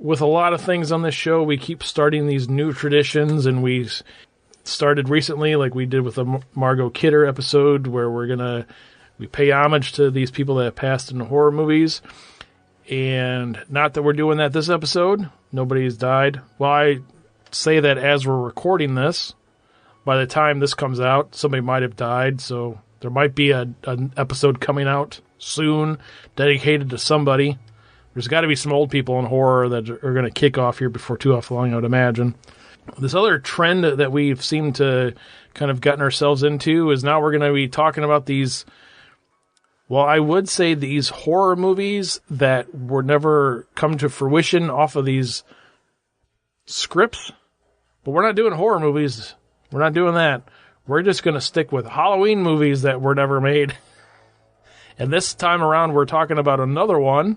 with a lot of things on this show, we keep starting these new traditions, and we started recently, like we did with the Margot Kidder episode, where we pay homage to these people that have passed in horror movies. And not that we're doing that this episode. Nobody's died. Well, I say that as we're recording this. By the time this comes out, somebody might have died, so there might be an episode coming out soon dedicated to somebody. There's got to be some old people in horror that are going to kick off here before too long, I would imagine. This other trend that we've seemed to kind of gotten ourselves into is now we're going to be talking about these, well, I would say these horror movies that were never come to fruition off of these scripts. But we're not doing horror movies. We're not doing that. We're just going to stick with Halloween movies that were never made. And this time around, we're talking about another one.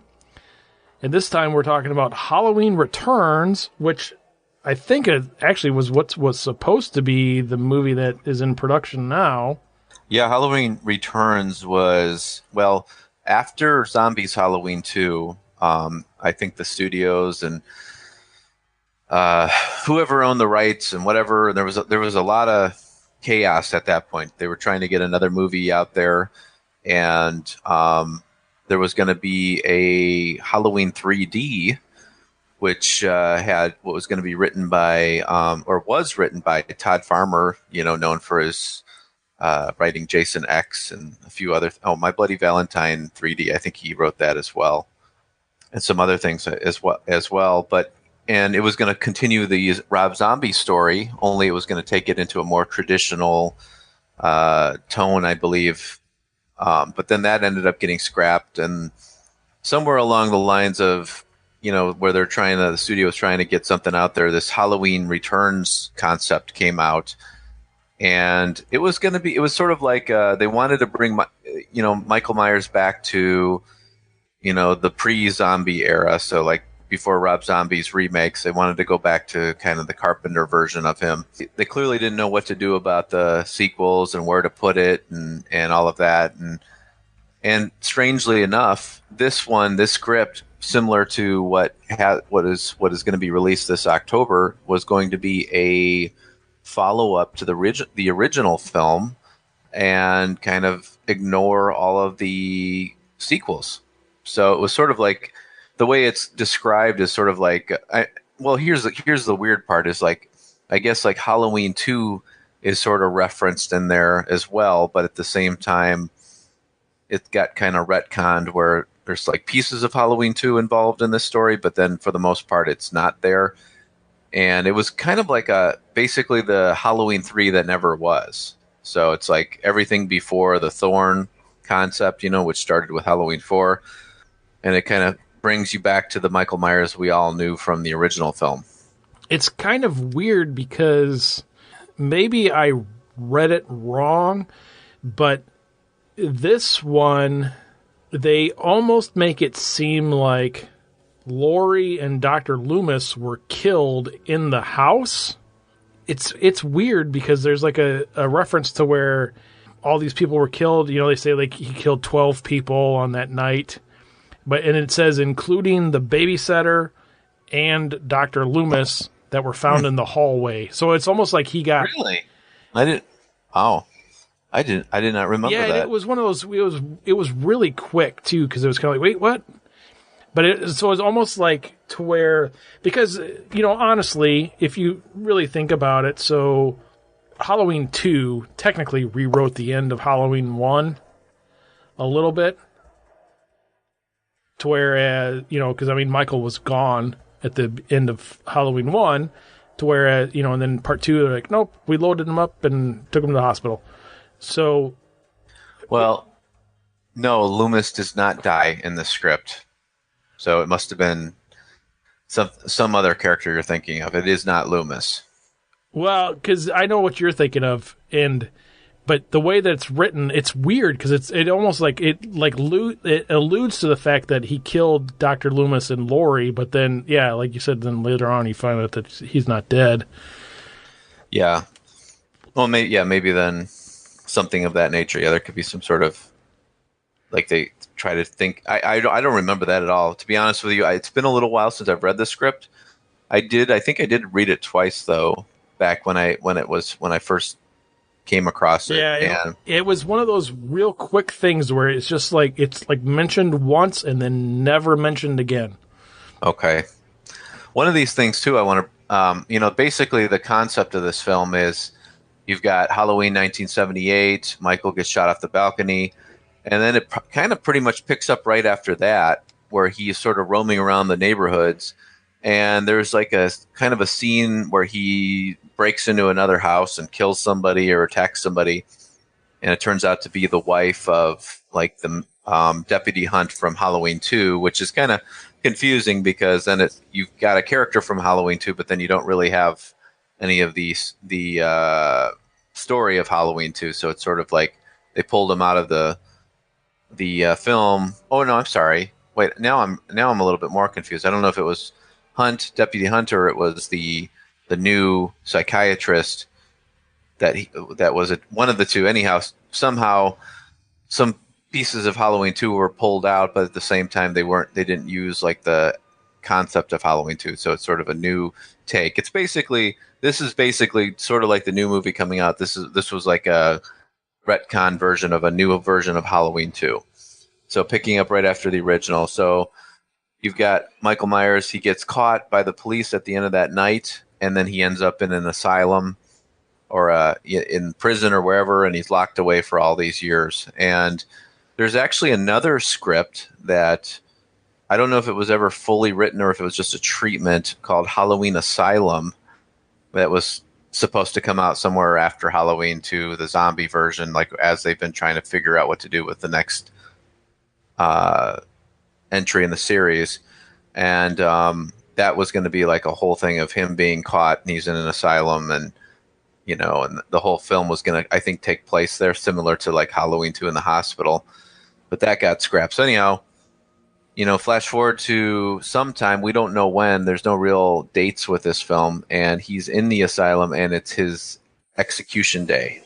And this time, we're talking about Halloween Returns, which I think it actually was what was supposed to be the movie that is in production now. Yeah, Halloween Returns was, well, after Zombies Halloween 2, I think the studios and whoever owned the rights and whatever, there was a lot of chaos at that point. They were trying to get another movie out there, and there was going to be a Halloween 3D, which had what was going to be written by, or was written by Todd Farmer, known for his writing Jason X and a few other. My Bloody Valentine 3D, I think he wrote that as well, and some other things as well. And it was going to continue the Rob Zombie story, only it was going to take it into a more traditional tone, I believe. But then that ended up getting scrapped, and somewhere along the lines of, where the studio was trying to get something out there, this Halloween Returns concept came out, and it was sort of like they wanted to bring, Michael Myers back to, the pre-zombie era, so like before Rob Zombie's remakes. They wanted to go back to kind of the Carpenter version of him. They clearly didn't know what to do about the sequels and where to put it and all of that. And strangely enough, this script, similar to what is going to be released this October, was going to be a follow-up to the original film and kind of ignore all of the sequels. So it was sort of like, the way it's described is sort of like, here's the weird part is like, I guess like Halloween 2 is sort of referenced in there as well, but at the same time, it got kind of retconned where there's like pieces of Halloween 2 involved in this story, but then for the most part, it's not there. And it was kind of like basically the Halloween 3 that never was. So it's like everything before the Thorn concept, which started with Halloween 4, and it kind of brings you back to the Michael Myers we all knew from the original film. It's kind of weird because maybe I read it wrong, but this one, they almost make it seem like Laurie and Dr. Loomis were killed in the house. It's weird because there's like a reference to where all these people were killed. They say like he killed 12 people on that night. And it says including the babysitter and Dr. Loomis that were found in the hallway. So it's almost like he got... Really? I did not remember that. Yeah, it was one of those... It was really quick, too, because it was kind of like, wait, what? But it was almost like to where... Because, honestly, if you really think about it, so Halloween 2 technically rewrote the end of Halloween 1 a little bit. To whereas, because Michael was gone at the end of Halloween 1, to whereas, and then part 2, they're like, nope, we loaded him up and took him to the hospital. So. Well, no, Loomis does not die in the script. So it must have been some other character you're thinking of. It is not Loomis. Well, because I know what you're thinking of, but the way that it's written, it's weird because it almost like it alludes to the fact that he killed Dr. Loomis and Laurie, but then like you said, then later on you find out that he's not dead. Yeah. Well, maybe then something of that nature. Yeah, there could be some sort of like they try to think. I don't remember that at all. To be honest with you, it's been a little while since I've read the script. I think I did read it twice though, back when I first came across it. Yeah, And it was one of those real quick things where it's like mentioned once and then never mentioned again. okay, one of these things too, I want to, basically the concept of this film is you've got Halloween 1978. Michael gets shot off the balcony, and then it kind of pretty much picks up right after that, where he's sort of roaming around the neighborhoods, and there's like a kind of a scene where he breaks into another house and kills somebody or attacks somebody, and it turns out to be the wife of like the Deputy Hunt from Halloween 2, which is kind of confusing because then you've got a character from Halloween 2, but then you don't really have any of the story of Halloween 2. So it's sort of like they pulled him out of the film. Oh no, I'm sorry. Wait, now I'm a little bit more confused. I don't know if it was Deputy Hunt, or it was the new psychiatrist that was it, one of the two. Anyhow, somehow some pieces of Halloween 2 were pulled out, but at the same time they didn't use like the concept of Halloween 2, so it's sort of a new take. This is basically sort of like the new movie coming out. This was like a retcon version of a new version of Halloween 2. So picking up right after the original. So you've got Michael Myers, he gets caught by the police at the end of that night, and then he ends up in an asylum or in prison or wherever, and he's locked away for all these years. And there's actually another script that I don't know if it was ever fully written or if it was just a treatment called Halloween Asylum that was supposed to come out somewhere after Halloween 2, the zombie version, like as they've been trying to figure out what to do with the next entry in the series. And that was going to be like a whole thing of him being caught and he's in an asylum, and and the whole film was going to, I think, take place there, similar to like Halloween 2 in the hospital. But that got scrapped. So anyhow, flash forward to sometime, we don't know when, there's no real dates with this film, and he's in the asylum, and it's his execution day.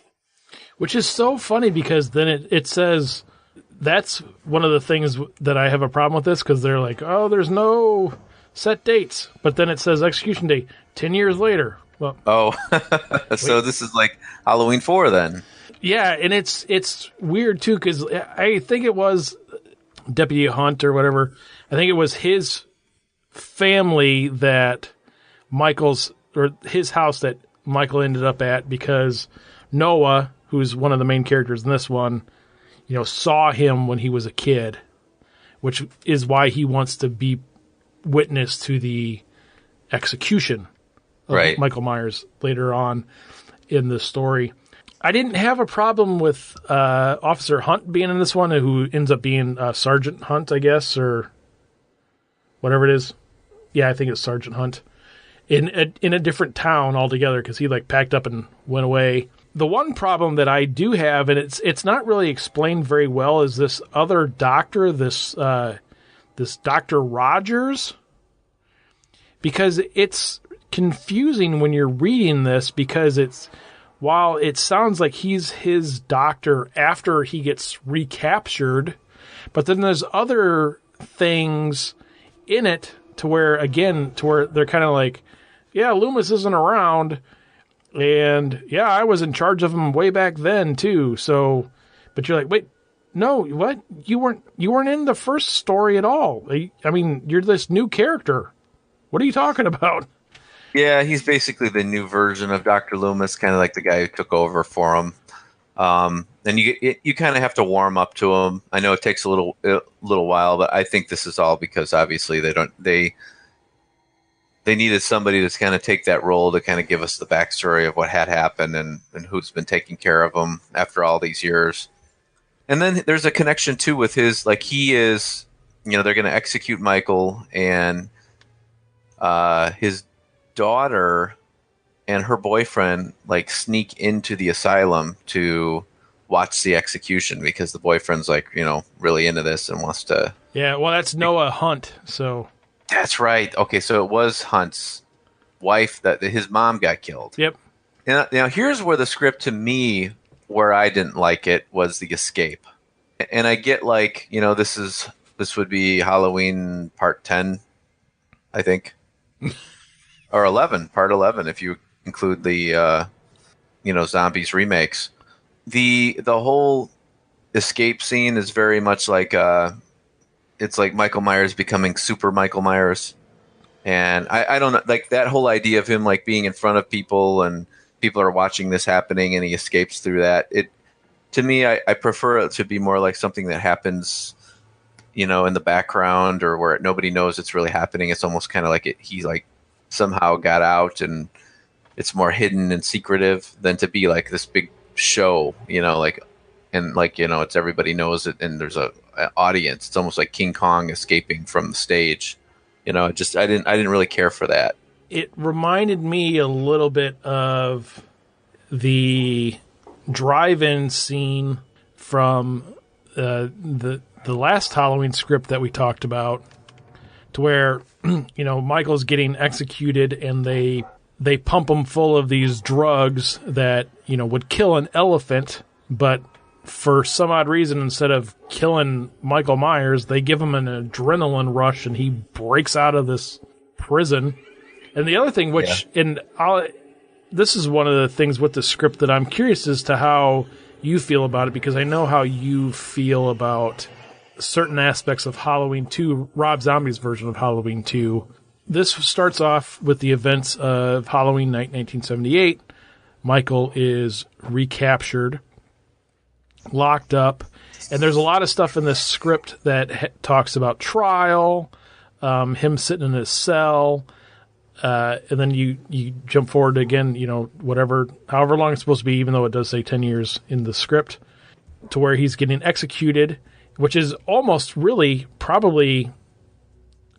Which is so funny because then it says, that's one of the things that I have a problem with this, because they're like, oh, there's no set dates. But then it says execution day 10 years later. Well, so this is like Halloween 4 then. Yeah, and it's weird too, because I think it was Deputy Hunt or whatever. I think it was his family that his house that Michael ended up at, because Noah, who's one of the main characters in this one, saw him when he was a kid, which is why he wants to be witness to the execution of right. Michael Myers later on in the story. I didn't have a problem with Officer Hunt being in this one, who ends up being Sergeant Hunt, I guess, or whatever it is. Yeah, I think it's Sergeant Hunt. In a different town altogether, because he like packed up and went away. The one problem that I do have, and it's not really explained very well, is this other doctor, this Dr. Rogers, because it's confusing when you're reading this, because while it sounds like he's his doctor after he gets recaptured, but then there's other things in it to where they're kind of like, yeah, Loomis isn't around, and yeah, I was in charge of him way back then too. So, but you're like, wait, no, what? You weren't in the first story at all. I mean, you're this new character. What are you talking about? Yeah, he's basically the new version of Dr. Loomis, kind of like the guy who took over for him. And you kind of have to warm up to him. I know it takes a little while, but I think this is all because obviously they needed somebody to kind of take that role to kind of give us the backstory of what had happened and who's been taking care of him after all these years. And then there's a connection too with his, like, he is, they're going to execute Michael, and his daughter and her boyfriend like sneak into the asylum to watch the execution, because the boyfriend's like, really into this and wants to. Yeah, well, that's Noah Hunt, so. That's right. Okay, so it was Hunt's wife that his mom got killed. Yep. Now here's where the script, to me, where I didn't like it, was the escape. And I get like, this would be Halloween part 10, I think, or 11, part 11 if you include the zombies remakes. The whole escape scene is very much like it's like Michael Myers becoming super Michael Myers. And I don't know, like that whole idea of him like being in front of people and people are watching this happening and he escapes through that. It to me, I prefer it to be more like something that happens, in the background or where nobody knows it's really happening. It's almost kind of like he like somehow got out and it's more hidden and secretive than to be like this big show, it's everybody knows it and there's a audience. It's almost like King Kong escaping from the stage. I didn't really care for that. It reminded me a little bit of the drive-in scene from the last Halloween script that we talked about, to where Michael's getting executed and they pump him full of these drugs that would kill an elephant, but for some odd reason, instead of killing Michael Myers, they give him an adrenaline rush and he breaks out of this prison. And the other thing, this is one of the things with the script that I'm curious as to how you feel about it, because I know how you feel about certain aspects of Halloween 2, Rob Zombie's version of Halloween 2. This starts off with the events of Halloween night 1978. Michael is recaptured, locked up, and there's a lot of stuff in this script that talks about trial, him sitting in his cell, and then you jump forward again, however long it's supposed to be, even though it does say 10 years in the script, to where he's getting executed, which is almost really probably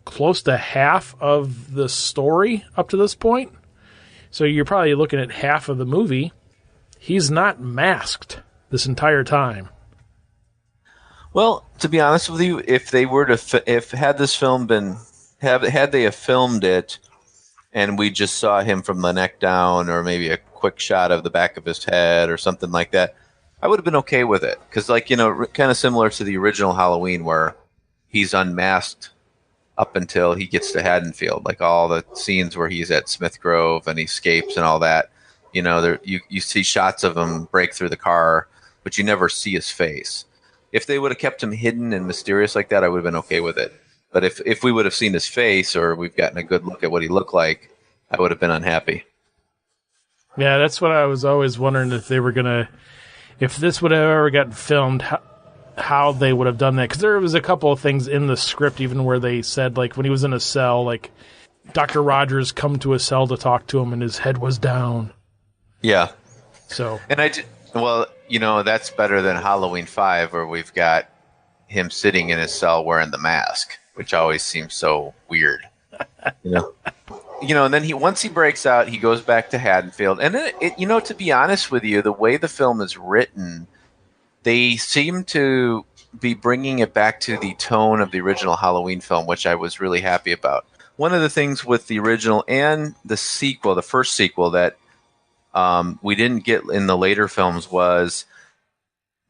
close to half of the story up to this point. So you're probably looking at half of the movie. He's not masked this entire time. Well, to be honest with you, if they were to, had this film been, had they have filmed it and we just saw him from the neck down or maybe a quick shot of the back of his head or something like that, I would have been okay with it. Because, kind of similar to the original Halloween where he's unmasked up until he gets to Haddonfield, like all the scenes where he's at Smith Grove and he escapes and all that. You see shots of him break through the car, but you never see his face. If they would have kept him hidden and mysterious like that, I would have been okay with it. But if we would have seen his face or we've gotten a good look at what he looked like, I would have been unhappy. Yeah, that's what I was always wondering, if they were if this would have ever gotten filmed, how they would have done that. Because there was a couple of things in the script even where they said, like, when he was in a cell, like, Dr. Rogers come to a cell to talk to him and his head was down. Yeah. So. And that's better than Halloween 5 where we've got him sitting in his cell wearing the mask, which always seems so weird. And then once he breaks out, he goes back to Haddonfield. And then, to be honest with you, the way the film is written, they seem to be bringing it back to the tone of the original Halloween film, which I was really happy about. One of the things with the original and the sequel, the first sequel, that we didn't get in the later films was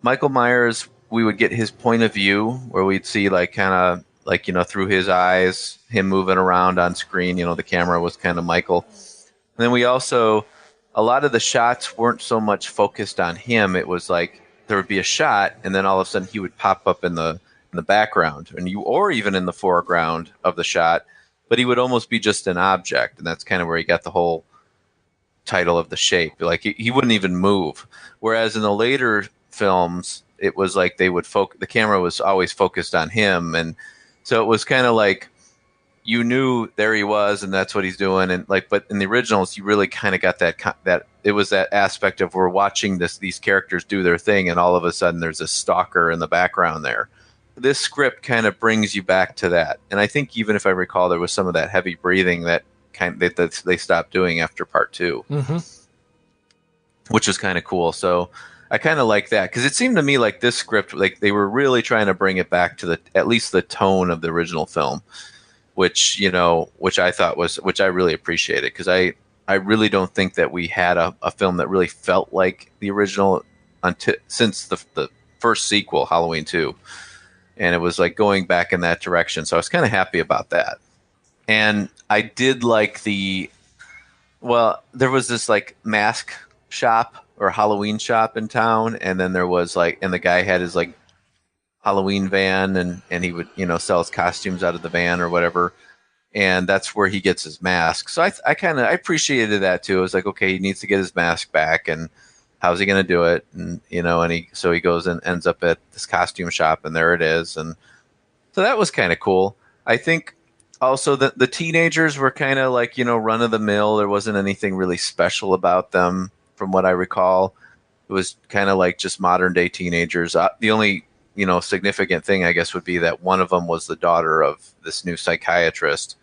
Michael Myers. We would get his point of view where we'd see through his eyes, him moving around on screen. The camera was kind of Michael. And then we also, a lot of the shots weren't so much focused on him. It was like there would be a shot, and then all of a sudden he would pop up in the background, or even in the foreground of the shot, but he would almost be just an object, and that's kind of where he got the whole title of The Shape. Like he wouldn't even move. Whereas in the later films, it was like they would the camera was always focused on him, and so it was kind of like you knew there he was, and that's what he's doing, and but in the originals, you really kind of got that it was that aspect of we're watching these characters do their thing, and all of a sudden there's a stalker in the background there. This script kind of brings you back to that, and I think even if I recall, there was some of that heavy breathing that they stopped doing after part 2, which was kind of cool. So I kind of like that because it seemed to me like this script, like they were really trying to bring it back to at least the tone of the original film, which I thought which I really appreciated because I really don't think that we had a film that really felt like the original since the first sequel, Halloween 2. And it was like going back in that direction. So I was kind of happy about that. And I did like there was this like mask shop or Halloween shop in town. And then there was like, and the guy had his like Halloween van and he would, sell his costumes out of the van or whatever. And that's where he gets his mask. So I appreciated that too. I was like, okay, he needs to get his mask back, and how's he going to do it? And he goes and ends up at this costume shop, and there it is. And so that was kind of cool. I think also that the teenagers were kind of like, run of the mill. There wasn't anything really special about them from what I recall. It was kind of like just modern day teenagers. The only significant thing, I guess, would be that one of them was the daughter of this new psychiatrist.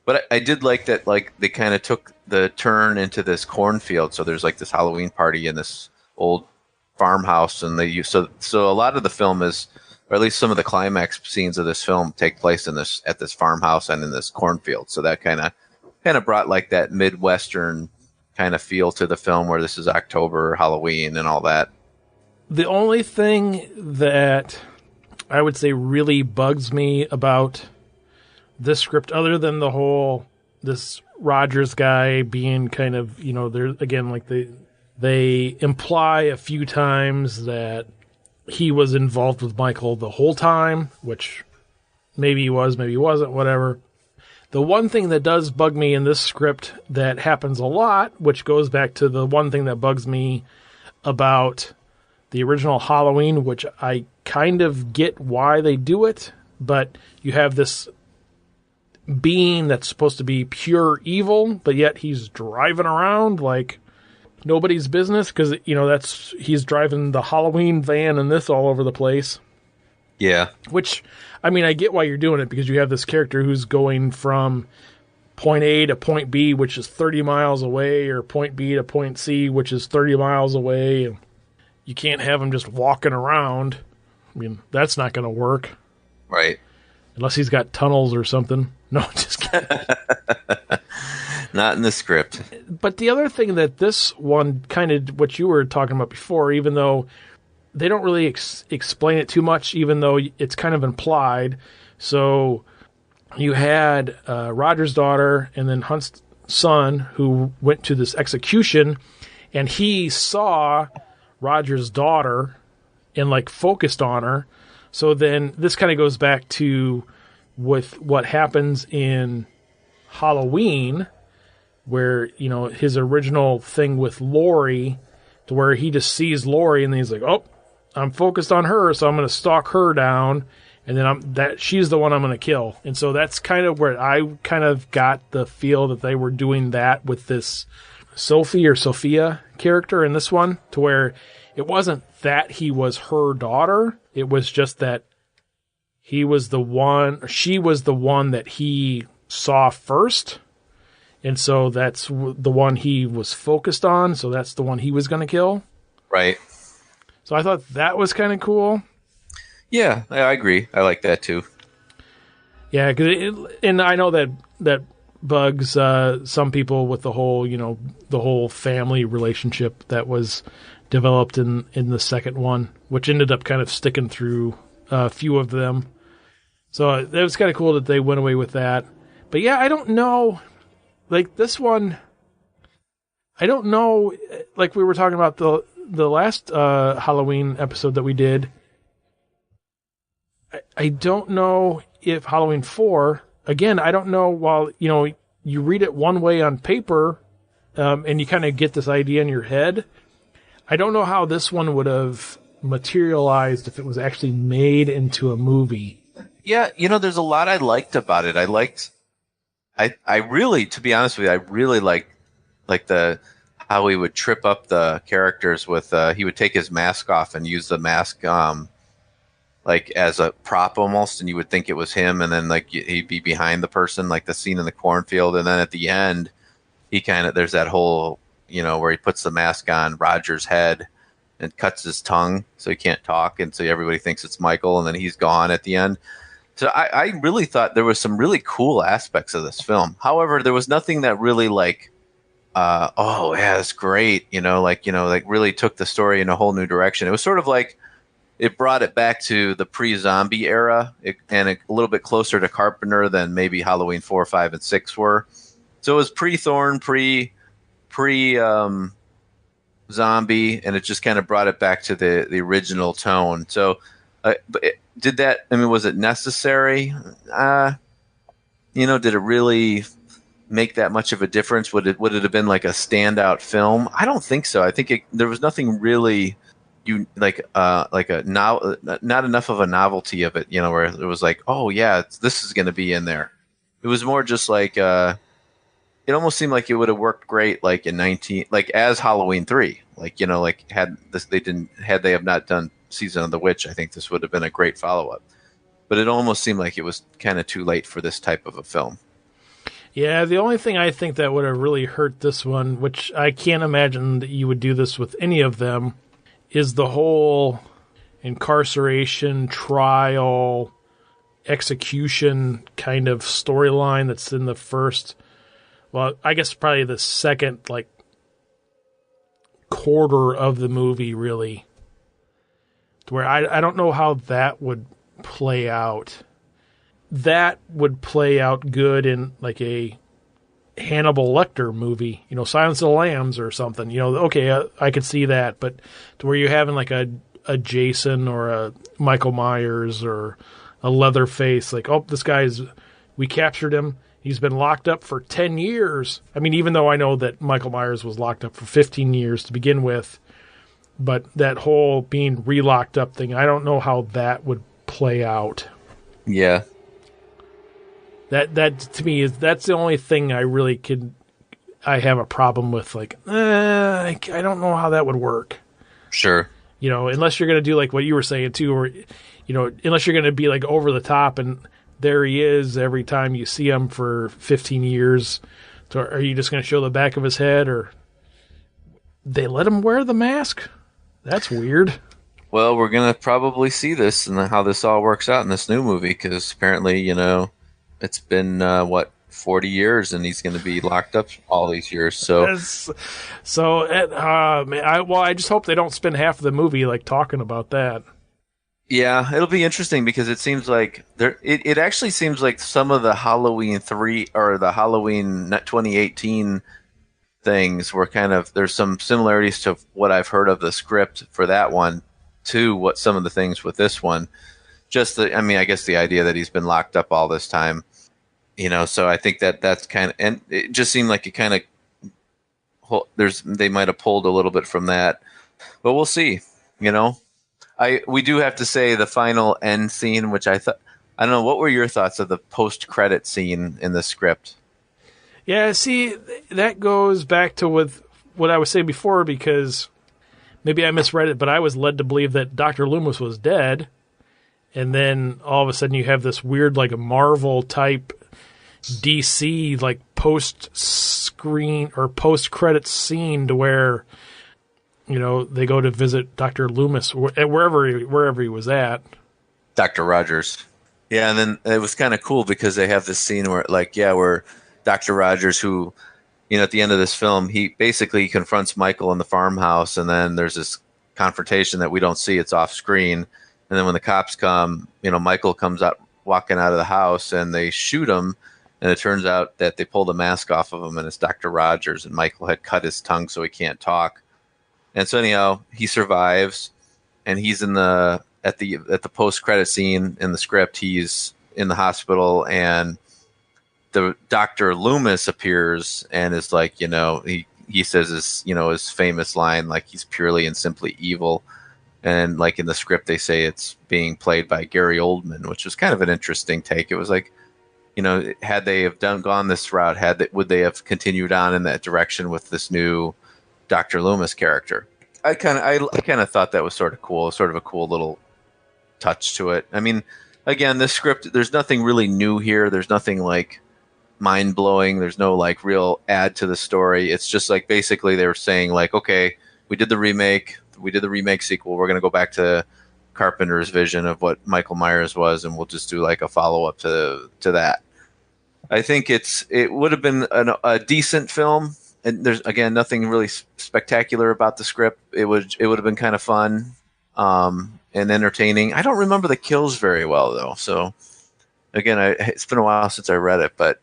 But I did like that, like, they kind of took the turn into this cornfield. So there's like this Halloween party in this old farmhouse, and so a lot of the film is, or at least some of the climax scenes of this film, take place at this farmhouse and in this cornfield. So that kind of brought like that Midwestern kind of feel to the film, where this is October, Halloween, and all that. The only thing that I would say really bugs me about this script, other than the whole this Rogers guy being kind of, there again, like they imply a few times that he was involved with Michael the whole time, which maybe he was, maybe he wasn't, whatever. The one thing that does bug me in this script that happens a lot, which goes back to the one thing that bugs me about the original Halloween, which I kind of get why they do it, but you have this being that's supposed to be pure evil, but yet he's driving around like nobody's business, because he's driving the Halloween van and this all over the place. Yeah. Which, I mean, I get why you're doing it, because you have this character who's going from point A to point B, which is 30 miles away, or point B to point C, which is 30 miles away, and you can't have him just walking around. I mean, that's not going to work. Right. Unless he's got tunnels or something. No, just kidding. Not in the script. But the other thing that this one, kind of what you were talking about before, even though they don't really explain it too much, even though it's kind of implied. So you had Roger's daughter and then Hunt's son, who went to this execution, and he saw Roger's daughter and like focused on her. So then this kind of goes back to with what happens in Halloween, where, his original thing with Laurie, to where he just sees Laurie and then he's like, oh, I'm focused on her, so I'm going to stalk her down, and then she's the one I'm going to kill. And so that's kind of where I kind of got the feel that they were doing that with this Sophie or Sophia character in this one, to where it wasn't that he was her daughter, it was just that she was the one that he saw first. And so that's the one he was focused on. So that's the one he was going to kill. Right. So I thought that was kind of cool. Yeah, I agree. I like that too. Yeah, and I know that bugs some people with the whole family relationship that was developed in the second one, which ended up kind of sticking through a few of them. So it was kind of cool that they went away with that. But yeah, I don't know. Like this one, I don't know. Like we were talking about the last Halloween episode that we did. I don't know if Halloween 4, again, I don't know, while, you read it one way on paper, and you kind of get this idea in your head. I don't know how this one would have materialized if it was actually made into a movie. Yeah, there's a lot I liked about it. I really, to be honest with you, I really like how he would trip up the characters with, he would take his mask off and use the mask, like as a prop almost, and you would think it was him, and then like he'd be behind the person, like the scene in the cornfield, and then at the end, there's that whole, where he puts the mask on Roger's head and cuts his tongue so he can't talk, and so everybody thinks it's Michael, and then he's gone at the end. So I really thought there was some really cool aspects of this film. However, there was nothing that really like, oh yeah, that's great, like really took the story in a whole new direction. It was sort of like it brought it back to the pre-zombie era, and a little bit closer to Carpenter than maybe Halloween 4, 5, and 6 were. So it was pre-Thorn, pre zombie, and it just kind of brought it back to the original tone. So, did that? I mean, was it necessary? Did it really make that much of a difference? Would it have been like a standout film? I don't think so. I think there was nothing really like a not enough of a novelty of it, where it was like, oh yeah, this is going to be in there. It was more just like it almost seemed like it would have worked great like in 19 like as Halloween 3. Like, like had they have not done Season of the Witch, I think this would have been a great follow-up. But it almost seemed like it was kind of too late for this type of a film. Yeah, the only thing I think that would have really hurt this one, which I can't imagine that you would do this with any of them, is the whole incarceration, trial, execution kind of storyline that's in the first, well, I guess probably the second, like, quarter of the movie, really. To where I don't know how that would play out. That would play out good in like a Hannibal Lecter movie, Silence of the Lambs or something. Okay, I could see that, but to where you're having like a Jason or a Michael Myers or a Leatherface, like, oh, we captured him. He's been locked up for 10 years. I mean, even though I know that Michael Myers was locked up for 15 years to begin with, but that whole being re-locked up thing, I don't know how that would play out. Yeah. That to me that's the only thing I have a problem with. Like, I don't know how that would work. Sure. Unless you're going to do like what you were saying too, or, unless you're going to be like over the top and there he is every time you see him for 15 years. So are you just going to show the back of his head, or they let him wear the mask? That's weird. Well, we're going to probably see this and how this all works out in this new movie, because apparently, it's been 40 years, and he's going to be locked up all these years. So, man, I just hope they don't spend half of the movie like talking about that. Yeah, it'll be interesting because it seems like it actually seems like some of the Halloween 3 or the Halloween 2018 things were there's some similarities to what I've heard of the script for that one to what some of the things with this one. I guess the idea that he's been locked up all this time, so I think that's and it just seemed like it they might have pulled a little bit from that, but we'll see, we do have to say the final end scene, which I don't know, what were your thoughts of the post-credit scene in the script? Yeah, see, that goes back to what I was saying before, because maybe I misread it, but I was led to believe that Dr. Loomis was dead. And then all of a sudden you have this weird, like, a Marvel type DC, like, post-screen or post-credits scene to where, they go to visit Dr. Loomis wherever he was at. Dr. Rogers. Yeah, and then it was kind of cool because they have this scene where Dr. Rogers, who, at the end of this film, he basically confronts Michael in the farmhouse, and then there's this confrontation that we don't see. It's off screen. And then when the cops come, Michael comes out walking out of the house, and they shoot him. And it turns out that they pull the mask off of him, and it's Dr. Rogers. And Michael had cut his tongue so he can't talk. And so anyhow, he survives, and he's at the post-credit scene in the script. He's in the hospital, and the Dr. Loomis appears and is like, he says his famous line, like, he's purely and simply evil. And like in the script, they say it's being played by Gary Oldman, which was kind of an interesting take. It was like, had they have gone this route, would they have continued on in that direction with this new Dr. Loomis character? I kind of thought that was sort of cool, sort of a cool little touch to it. I mean, again, this script, there's nothing really new here. There's nothing like mind blowing. There's no like real add to the story. It's just like basically they were saying like, okay, we did the remake sequel. We're going to go back to Carpenter's vision of what Michael Myers was, and we'll just do like a follow up to that. I think it would have been a decent film, and there's again nothing really spectacular about the script. It would have been kind of fun. and entertaining. I don't remember the kills very well though. So again, it's been a while since I read it, but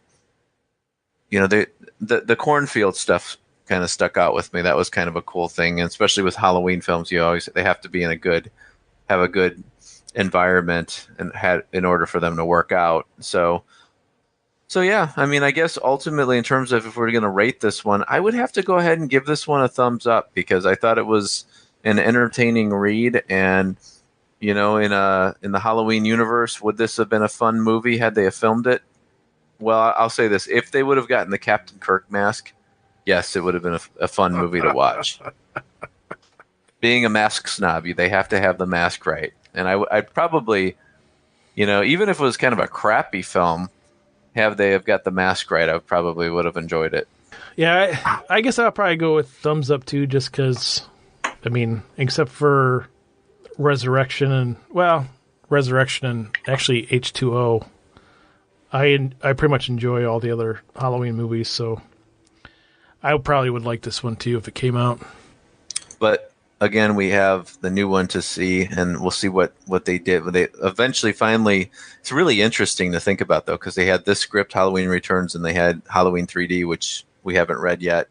the cornfield stuff kind of stuck out with me. That was kind of a cool thing, and especially with Halloween films, they have to be have a good environment in order for them to work out. So yeah, I mean, I guess ultimately, in terms of if we're going to rate this one, I would have to go ahead and give this one a thumbs up because I thought it was an entertaining read, and in the Halloween universe, would this have been a fun movie had they have filmed it? Well, I'll say this: if they would have gotten the Captain Kirk mask, yes, it would have been a fun movie to watch. Being a mask snob, they have to have the mask right, and I'd probably, even if it was kind of a crappy film. They have got the mask right, I probably would have enjoyed it. Yeah, I guess I'll probably go with thumbs up too, just because, I mean, except for Resurrection and actually H2O, I pretty much enjoy all the other Halloween movies, so I probably would like this one too if it came out. But again, we have the new one to see, and we'll see what they did. They finally, it's really interesting to think about, though, because they had this script, Halloween Returns, and they had Halloween 3D, which we haven't read yet.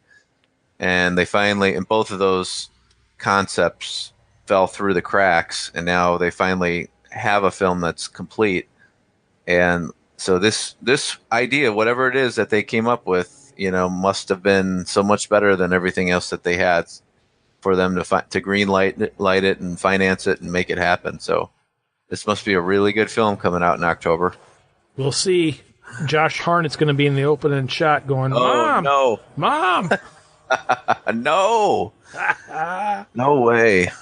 And both of those concepts fell through the cracks, and now they finally have a film that's complete. And so this idea, whatever it is that they came up with, must have been so much better than everything else that they had, for them to green light it and finance it and make it happen. So this must be a really good film coming out in October. We'll see. Josh Hartnett's going to be in the opening shot going, Mom! Oh, no. Mom! No! No way.